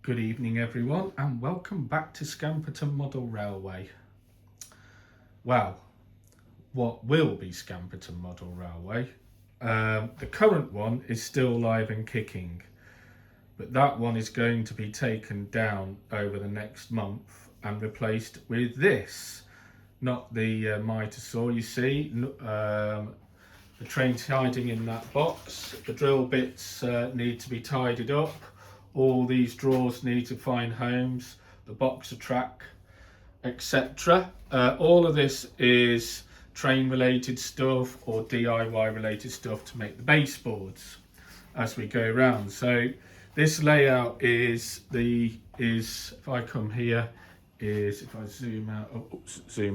Good evening, everyone, and welcome back to Scamperton Model Railway. Well, what will be Scamperton Model Railway? The current one is still live and kicking, but that one is going to be taken down over the next month and replaced with this. Not the Mitosaur, you see. The train's hiding in that box. The drill bits need to be tidied up. All these drawers need to find homes. The boxer track, etc. All of this is train related stuff or DIY related stuff to make the baseboards as we go around. So this layout is if I come here, if I zoom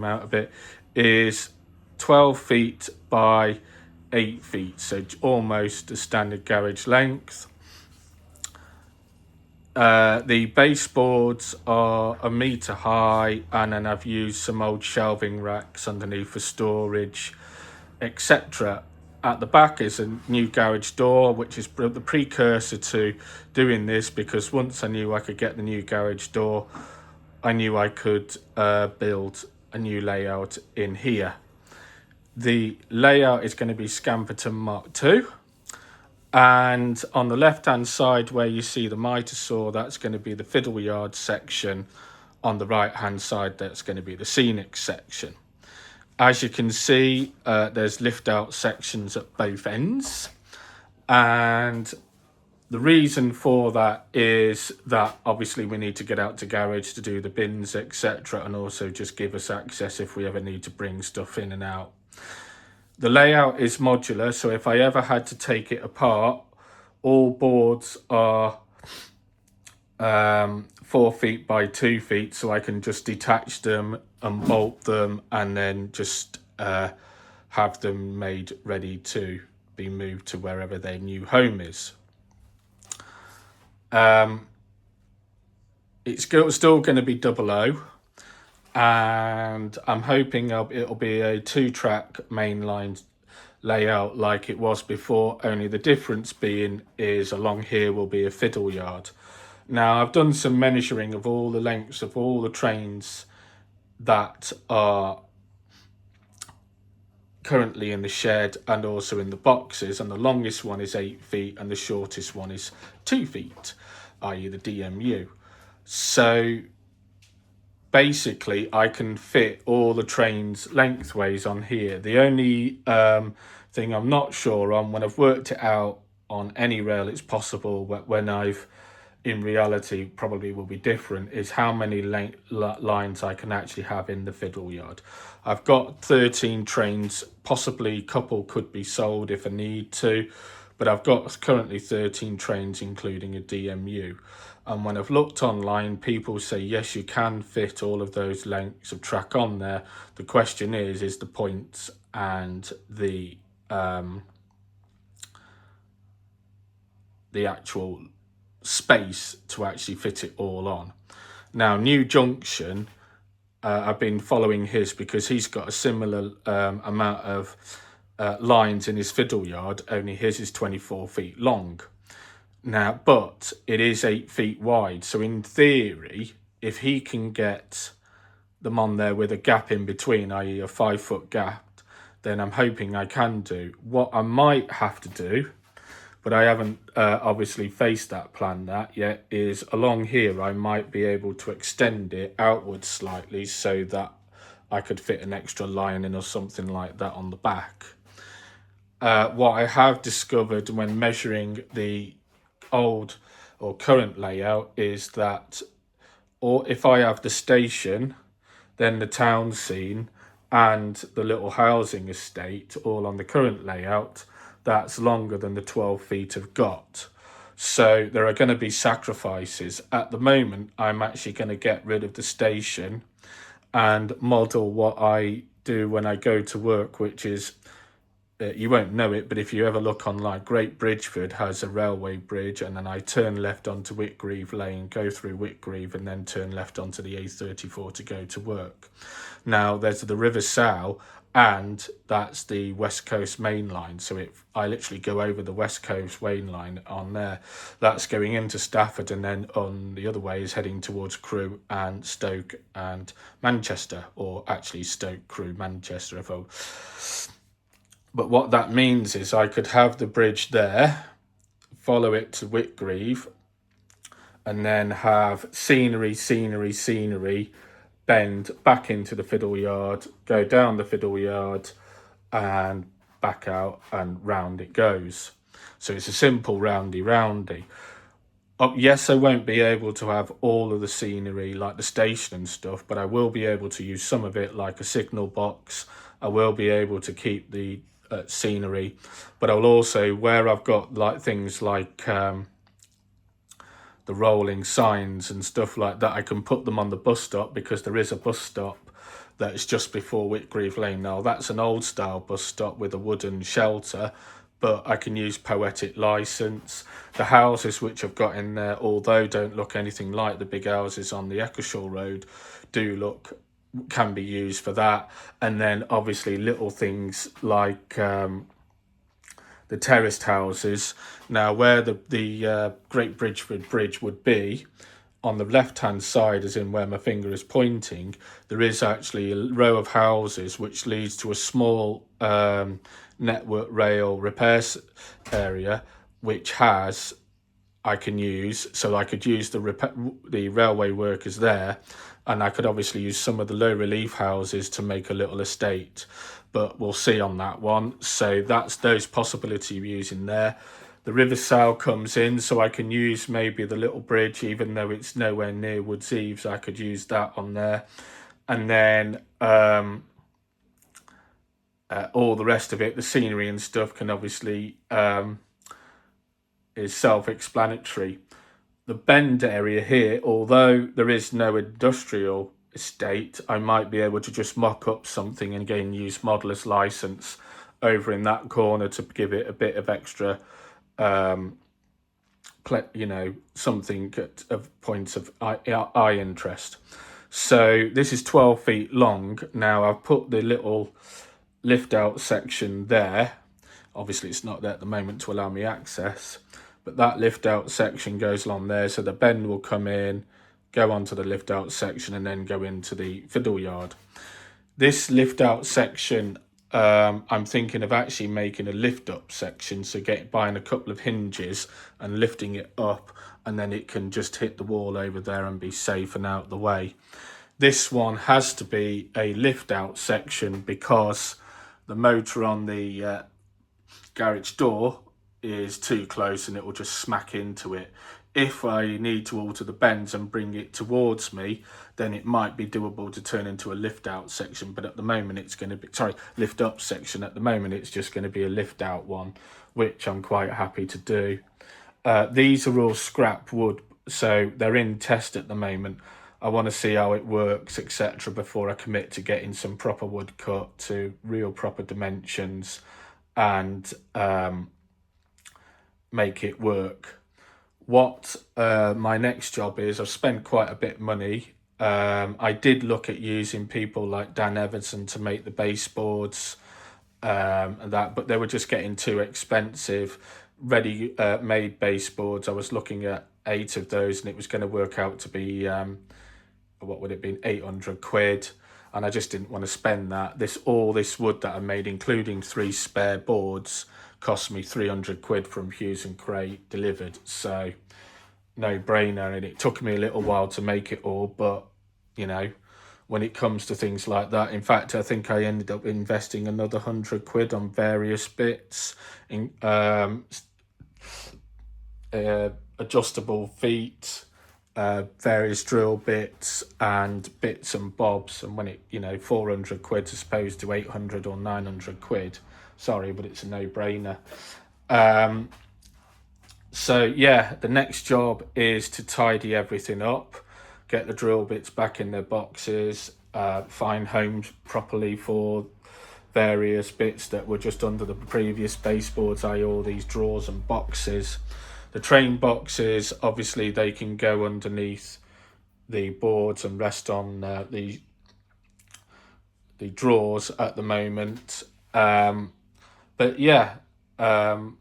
out a bit, is 12 feet by 8 feet, so almost a standard garage length. The baseboards are 1 metre high, and then I've used some old shelving racks underneath for storage, etc. At the back is a new garage door, which is the precursor to doing this, because once I knew I could get the new garage door, I knew I could build a new layout in here. The layout is going to be Scamperton Mark II. And on the left hand side where you see the Mitosaur, that's going to be the fiddle yard section. On the right hand side, that's going to be the scenic section. As you can see, there's lift out sections at both ends. And the reason for that is that obviously we need to get out to garage to do the bins, etc. And also just give us access if we ever need to bring stuff in and out. The layout is modular, so if I ever had to take it apart, all boards are 4 feet by 2 feet, so I can just detach them and bolt them and then just have them made ready to be moved to wherever their new home is. It's still going to be double O. And I'm hoping it'll be a 2-track mainline layout like it was before, only the difference being is along here will be a fiddle yard. Now, I've done some measuring of all the lengths of all the trains that are currently in the shed and also in the boxes, and the longest one is 8 feet and the shortest one is 2 feet, i.e. the DMU. So basically I can fit all the trains lengthways on here. The only thing I'm not sure on, when I've worked it out on any rail it's possible, but when I've in reality probably will be different, is how many lines I can actually have in the fiddle yard. I've got 13 trains, possibly a couple could be sold if I need to, but I've got currently 13 trains including a DMU. And when I've looked online, people say, yes, you can fit all of those lengths of track on there. The question is the points and the actual space to actually fit it all on. Now, New Junction, I've been following his because he's got a similar amount of lines in his fiddle yard, only his is 24 feet long. Now, but it is 8 feet wide. So in theory, if he can get them on there with a gap in between, i.e. a 5 foot gap, then I'm hoping I can do. What I might have to do, but I haven't obviously faced that plan that yet, is along here I might be able to extend it outwards slightly so that I could fit an extra line in or something like that on the back. What I have discovered when measuring the old or current layout is that, or if I have the station, then the town scene and the little housing estate all on the current layout, that's longer than the 12 feet I've got. So there are going to be sacrifices. At the moment, I'm actually going to get rid of the station and model what I do when I go to work, which is, you won't know it, but if you ever look online, Great Bridgeford has a railway bridge, and then I turn left onto Whitgreave Lane, go through Whitgreave, and then turn left onto the A34 to go to work. Now, there's the River Sow, and that's the West Coast main line. So I literally go over the West Coast main line on there. That's going into Stafford, and then on the other way is heading towards Crewe and Stoke and Manchester, or actually Stoke, Crewe, Manchester. But what that means is I could have the bridge there, follow it to Whitgreave, and then have scenery, bend back into the Fiddle Yard, go down the Fiddle Yard, and back out, and round it goes. So it's a simple roundy. Yes, I won't be able to have all of the scenery like the station and stuff, but I will be able to use some of it like a signal box. I will be able to keep the scenery, but I'll also, where I've got like things like the rolling signs and stuff like that, I can put them on the bus stop, because there is a bus stop that's just before Whitgreave Lane. Now that's an old style bus stop with a wooden shelter, but I can use poetic license. The houses which I've got in there, although don't look anything like the big houses on the Eccleshall Road, can be used for that. And then obviously little things like the terraced houses. Now where the Great Bridgeford Bridge would be, on the left hand side, as in where my finger is pointing, there is actually a row of houses which leads to a small network rail repairs area, which I can use. So I could use the railway workers there, and I could obviously use some of the low relief houses to make a little estate, but we'll see on that one. So that's those possibilities of using there. The River Sow comes in, so I can use maybe the little bridge, even though it's nowhere near Woods Eaves. I could use that on there. And then all the rest of it, the scenery and stuff, can obviously is self-explanatory. The Bend area here, although there is no industrial estate, I might be able to just mock up something and again use modeller's license over in that corner to give it a bit of extra something of points of eye interest. So this is 12 feet long. Now I've put the little lift out section there. Obviously it's not there at the moment to allow me access, but that lift out section goes along there, so the bend will come in, go onto the lift out section, and then go into the Fiddle Yard. This lift out section, I'm thinking of actually making a lift up section, so buying a couple of hinges and lifting it up, and then it can just hit the wall over there and be safe and out the way. This one has to be a lift out section because the motor on the garage door is too close and it will just smack into it. If I need to alter the bends and bring it towards me, then it might be doable to turn into a lift out section, but at the moment it's going to be, lift up section. At the moment it's just going to be a lift out one, which I'm quite happy to do. These are all scrap wood, so they're in test at the moment. I want to see how it works, etc., before I commit to getting some proper wood cut to real proper dimensions and make it work. What my next job is, I've spent quite a bit of money. I did look at using people like Dan Everson to make the baseboards and that, but they were just getting too expensive. Ready made baseboards, I was looking at 8 of those, and it was going to work out to be what would it be, 800 quid, and I just didn't want to spend that. All this wood that I made, including 3 spare boards, cost me 300 quid from Hughes and Cray delivered, so no brainer. And it took me a little while to make it all, but when it comes to things like that, in fact I think I ended up investing another 100 quid on various bits, in adjustable feet, various drill bits and bits and bobs, and when it 400 quid as opposed to 800 or 900 quid, sorry, but it's a no-brainer. So yeah, the next job is to tidy everything up, get the drill bits back in their boxes, find homes properly for various bits that were just under the previous baseboards, i.e. all these drawers and boxes. The train boxes, obviously they can go underneath the boards and rest on the the drawers at the moment. But yeah,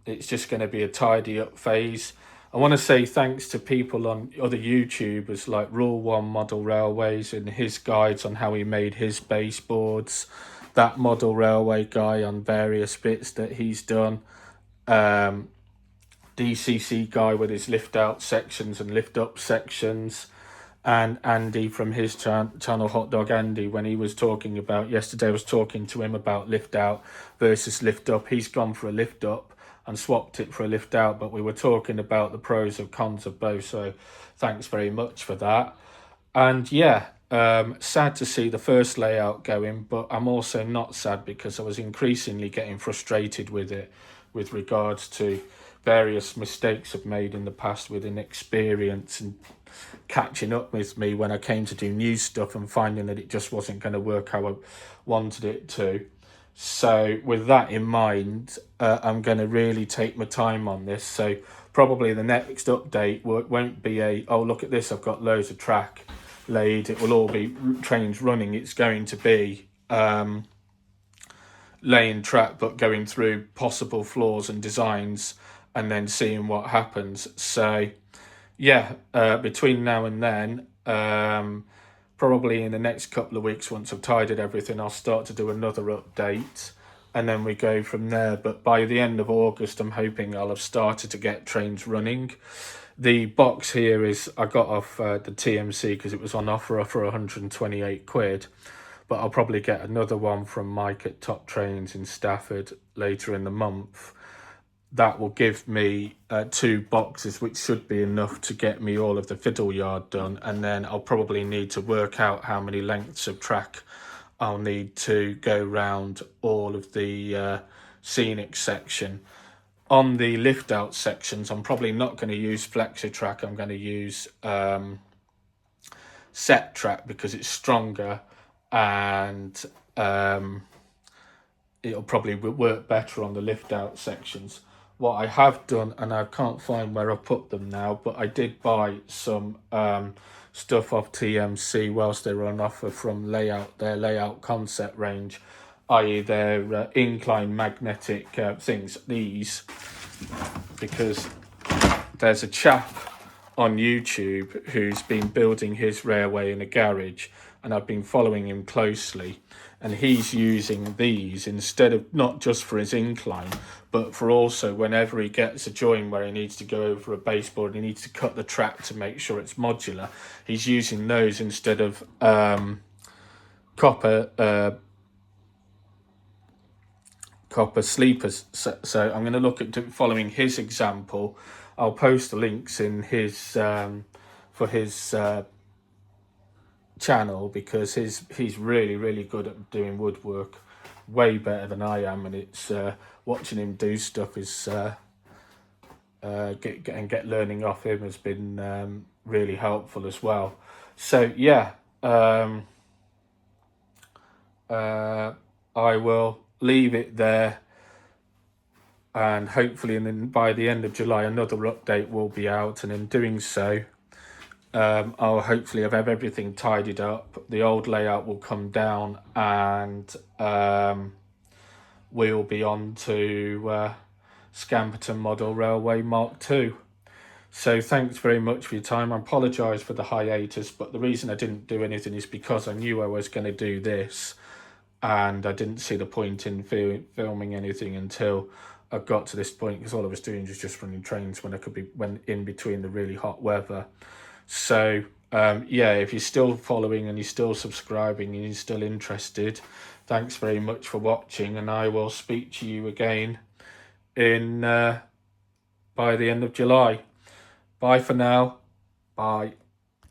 it's just going to be a tidy up phase. I want to say thanks to people on other YouTubers like Rule 1 Model Railways and his guides on how he made his baseboards. That Model Railway guy on various bits that he's done. DCC guy with his lift out sections and lift up sections. And Andy from his channel, Hot Dog Andy, when he was talking about, yesterday I was talking to him about lift out versus lift up. He's gone for a lift up and swapped it for a lift out, but we were talking about the pros and cons of both, so thanks very much for that. And yeah, sad to see the first layout going, but I'm also not sad because I was increasingly getting frustrated with it with regards to various mistakes I've made in the past with inexperience and catching up with me when I came to do new stuff and finding that it just wasn't going to work how I wanted it to. So with that in mind, I'm going to really take my time on this. So probably the next update won't be oh, look at this, I've got loads of track laid. It will all be trains running. It's going to be laying track, but going through possible flaws and designs and then seeing what happens. So yeah, between now and then, probably in the next couple of weeks, once I've tidied everything, I'll start to do another update and then we go from there. But by the end of August, I'm hoping I'll have started to get trains running. The box here is, I got off the TMC because it was on offer for 128 quid. But I'll probably get another one from Mike at Top Trains in Stafford later in the month. That will give me 2 boxes, which should be enough to get me all of the fiddle yard done. And then I'll probably need to work out how many lengths of track I'll need to go round all of the scenic section. On the lift out sections, I'm probably not going to use flexi track. I'm going to use set track because it's stronger and it'll probably work better on the lift out sections. What I have done, and I can't find where I put them now, but I did buy some stuff off TMC whilst they were on offer from their layout concept range, i.e. their incline magnetic things, these, because there's a chap on YouTube who's been building his railway in a garage, and I've been following him closely, and he's using these instead of, not just for his incline, but for also whenever he gets a join where he needs to go over a baseboard, he needs to cut the track to make sure it's modular. He's using those instead of copper sleepers. So I'm going to look at following his example. I'll post the links in his for his channel, because he's really good at doing woodwork, way better than I am, and it's watching him do stuff is get learning off him has been really helpful as well. So yeah, I will leave it there, and hopefully by the end of July another update will be out, and in doing so I'll hopefully have everything tidied up. The old layout will come down, and we'll be on to Scamperton Model Railway Mark II. So thanks very much for your time. I apologise for the hiatus, but the reason I didn't do anything is because I knew I was going to do this, and I didn't see the point in filming anything until I got to this point, because all I was doing was just running trains when in between the really hot weather. So yeah, if you're still following and you're still subscribing and you're still interested, thanks very much for watching, and I will speak to you again by the end of July. Bye for now. Bye.